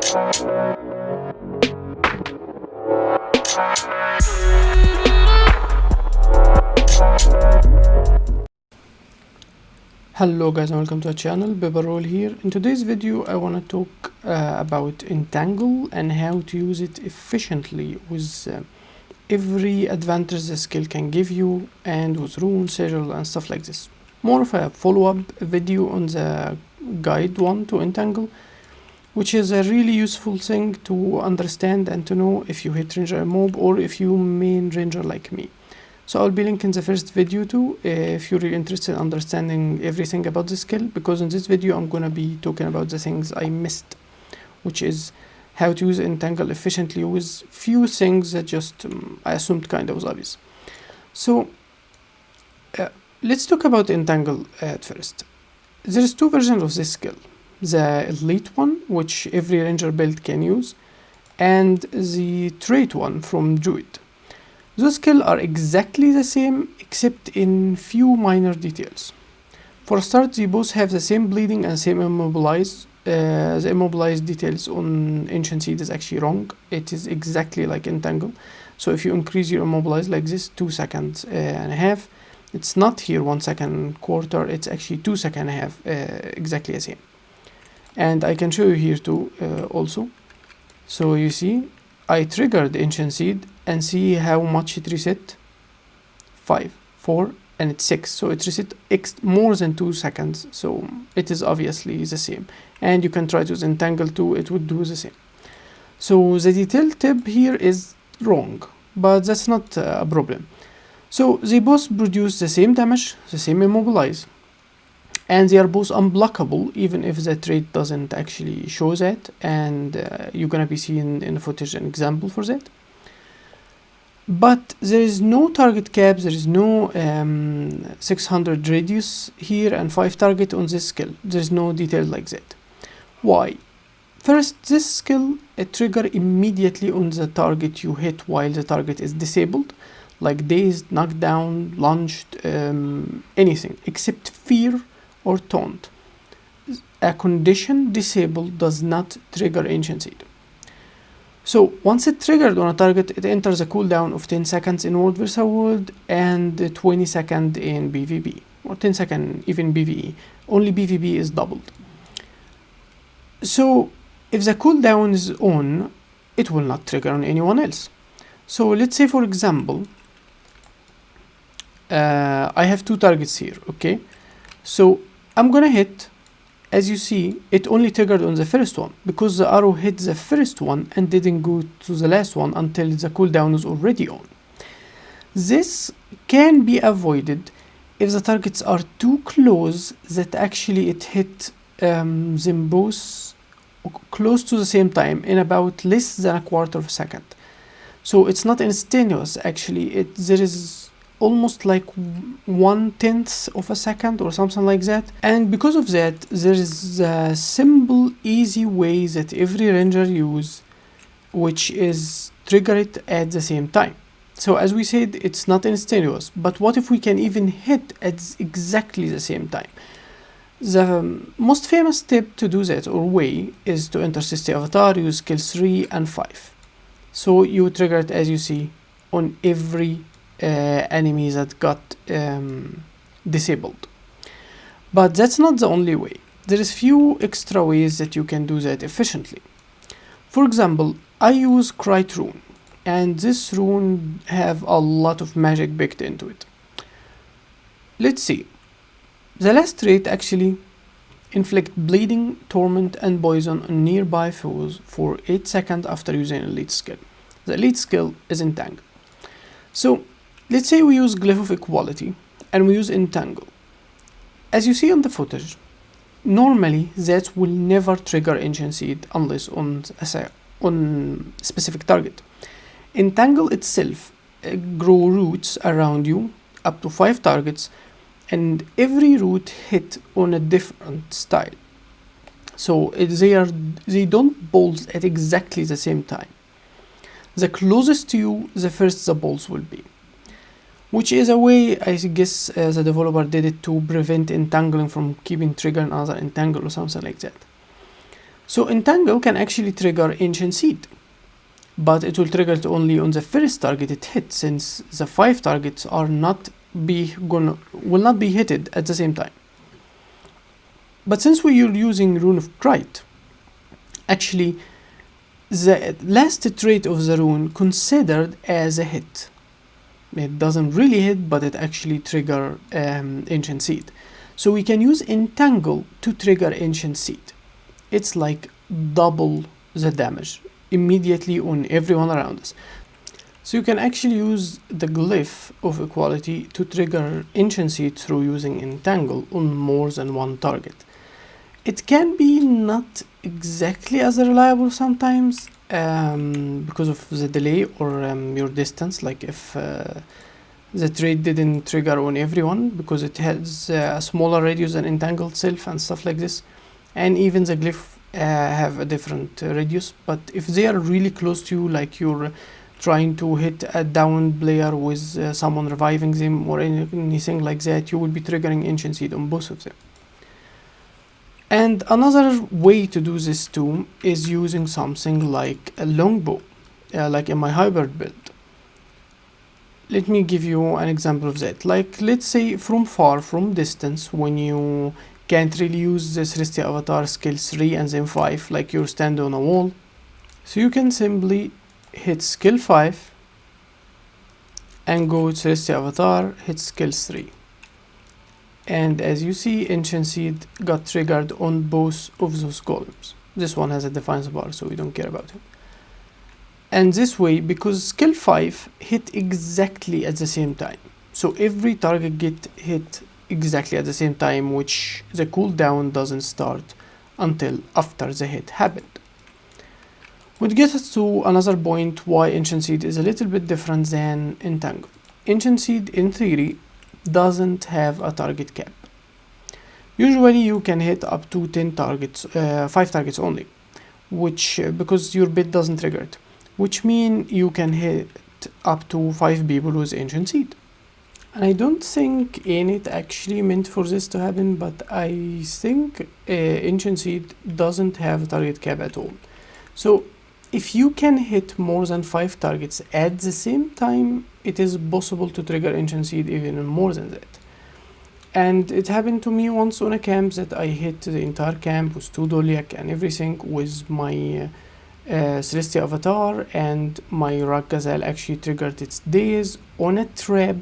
Hello guys and welcome to our channel. Roll here. In today's video I want to talk about Entangle and how to use it efficiently with every advantage the skill can give you, and with rune, sigil and stuff like this. More of a follow-up video on the guide 1 to Entangle, which is a really useful thing to understand and to know if you hit ranger a mob or if you main ranger like me. So I'll be linking the first video too if you're really interested in understanding everything about the skill, because in this video I'm gonna be talking about the things I missed, which is how to use Entangle efficiently with few things that just I assumed kind of was obvious. So let's talk about Entangle at first. There's two versions of this skill: the elite one, which every ranger build can use, and the trait one from Druid. Those skills are exactly the same except in few minor details. For a start, they both have the same bleeding and same immobilize. The immobilize details on Ancient Seed is actually wrong. It is exactly like Entangle. So if you increase your immobilize like this, 2 seconds and a half, it's not here 1 second quarter, it's actually 2 seconds and a half, exactly the same. And I can show you here too also. So you see, I triggered Ancient Seed and see how much it reset. 5, 4 and it's 6, so it reset more than 2 seconds, so it is obviously the same. And you can try to use Entangle too, it would do the same. So the detail tip here is wrong, but that's not a problem. So they both produce the same damage, the same immobilize, and they are both unblockable even if the trait doesn't actually show that, and you're gonna be seeing in the footage an example for that. But there is no target cap, there is no 600 radius here and 5 target on this skill. There is no detail like that. Why? First, this skill trigger immediately on the target you hit while the target is disabled, like dazed, knocked down, lunged, anything except fear or taunt. A condition disabled does not trigger Ancient Seed. So once it triggered on a target, it enters a cooldown of 10 seconds in world versus world and 20 seconds in PvP, or 10 seconds even PvE. Only PvP is doubled. So if the cooldown is on, it will not trigger on anyone else. So let's say, for example, I have 2 targets here, okay? So I'm gonna hit. As you see, it only triggered on the first one because the arrow hit the first one and didn't go to the last one until the cooldown is already on. This can be avoided if the targets are too close that actually it hit them both close to the same time in about less than a quarter of a second. So it's not instantaneous actually, there is almost like 1/10 of a second or something like that. And because of that, there is a simple easy way that every ranger use, which is trigger it at the same time. So as we said, it's not instantaneous, but what if we can even hit at exactly the same time? The most famous tip to do that, or way, is to enter System Avatar, use skills 3 and 5. So you trigger it, as you see, on every enemy that got disabled. But that's not the only way. There is few extra ways that you can do that efficiently. For example, I use Crite rune, and this rune have a lot of magic baked into it. Let's see. The last trait actually inflict bleeding, torment and poison on nearby foes for 8 seconds after using elite skill. The elite skill is Entangle. So let's say we use Glyph of Equality and we use Entangle. As you see on the footage, normally that will never trigger Ancient Seed unless on specific target. Entangle itself grow roots around you up to 5 targets, and every root hit on a different style. So they don't bolt at exactly the same time. The closest to you, the first the bolts will be. Which is a way, I guess, the developer did it to prevent entangling from keeping triggering another entangle or something like that. So Entangle can actually trigger Ancient Seed, but it will trigger it only on the first target it hits, since the 5 targets will not be hitted at the same time. But since we are using Rune of Krite, actually the last trait of the rune considered as a hit. It doesn't really hit, but it actually trigger Ancient Seed. So we can use Entangle to trigger Ancient Seed. It's like double the damage immediately on everyone around us. So you can actually use the glyph of equality to trigger Ancient Seed through using Entangle on more than one target. It can be not exactly as reliable sometimes because of the delay or your distance, like if the trait didn't trigger on everyone because it has a smaller radius than Entangle itself and stuff like this, and even the glyph have a different radius. But if they are really close to you, like you're trying to hit a downed player with someone reviving them or anything like that, you will be triggering Ancient Seed on both of them. And another way to do this too is using something like a longbow, like in my hybrid build. Let me give you an example of that. Like, let's say from distance, when you can't really use the Celestial Avatar skill 3 and then 5, like you're standing on a wall. So you can simply hit skill 5 and go to Celestial Avatar, hit skill 3. And as you see, Ancient Seed got triggered on both of those golems. This one has a defense bar, so we don't care about it. And this way, because skill 5 hit exactly at the same time. So every target get hit exactly at the same time, which the cooldown doesn't start until after the hit happened. Which gets us to another point why Ancient Seed is a little bit different than Entangle. Ancient Seed, in theory, doesn't have a target cap. Usually you can hit up to 10 targets, 5 targets only, which because your bit doesn't trigger it, which means you can hit up to 5 people with Ancient Seed. And I don't think Init actually meant for this to happen, but I think Ancient Seed doesn't have a target cap at all. So if you can hit more than 5 targets at the same time, it is possible to trigger Ancient Seed even more than that. And it happened to me once on a camp that I hit the entire camp with 2 Doliac and everything with my Celestial Avatar, and my Rock Gazelle actually triggered its days on a trap,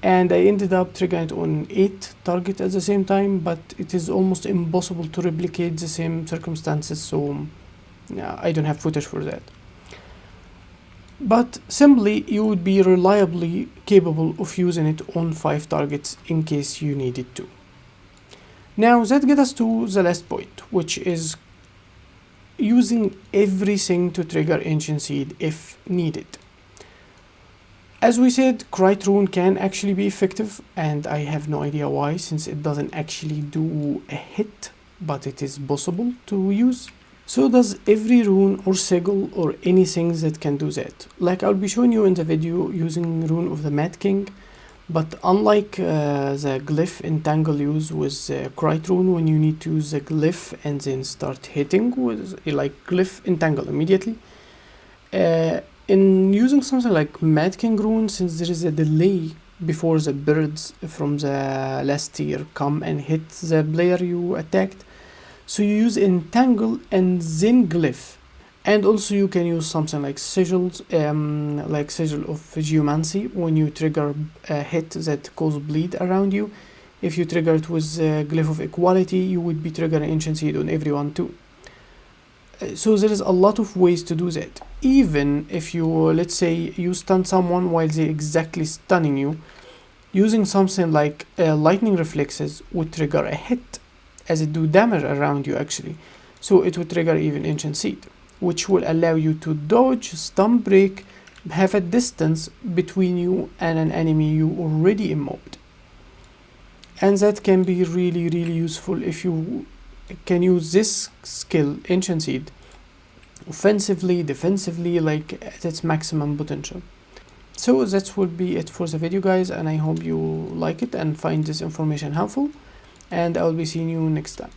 and I ended up triggering it on 8 targets at the same time, but it is almost impossible to replicate the same circumstances, so yeah, I don't have footage for that. But simply, you would be reliably capable of using it on 5 targets in case you needed to. Now that gets us to the last point, which is using everything to trigger Ancient Seed if needed. As we said, Krite Rune can actually be effective, and I have no idea why, since it doesn't actually do a hit, but it is possible to use. So does every rune or sigil or anything that can do that. Like I'll be showing you in the video using Rune of the Mad King, but unlike the glyph Entangle use with Krite Rune, when you need to use the glyph and then start hitting with like glyph Entangle immediately, in using something like Mad King Rune, since there is a delay before the birds from the last tier come and hit the player you attacked, so you use Entangle and then glyph. And also you can use something like sigils, like sigil of geomancy, when you trigger a hit that causes bleed around you. If you trigger it with glyph of equality, you would be triggering Ancient Seed on everyone too. So there is a lot of ways to do that. Even if you, let's say, you stun someone while they exactly stunning you, using something like lightning reflexes would trigger a hit, as it do damage around you actually. So it would trigger even Ancient Seed, which will allow you to dodge, stun break, have a distance between you and an enemy you already immobed. And that can be really useful if you can use this skill, Ancient Seed, offensively, defensively, like at its maximum potential. So that will be it for the video, guys, and I hope you like it and find this information helpful, and I'll be seeing you next time.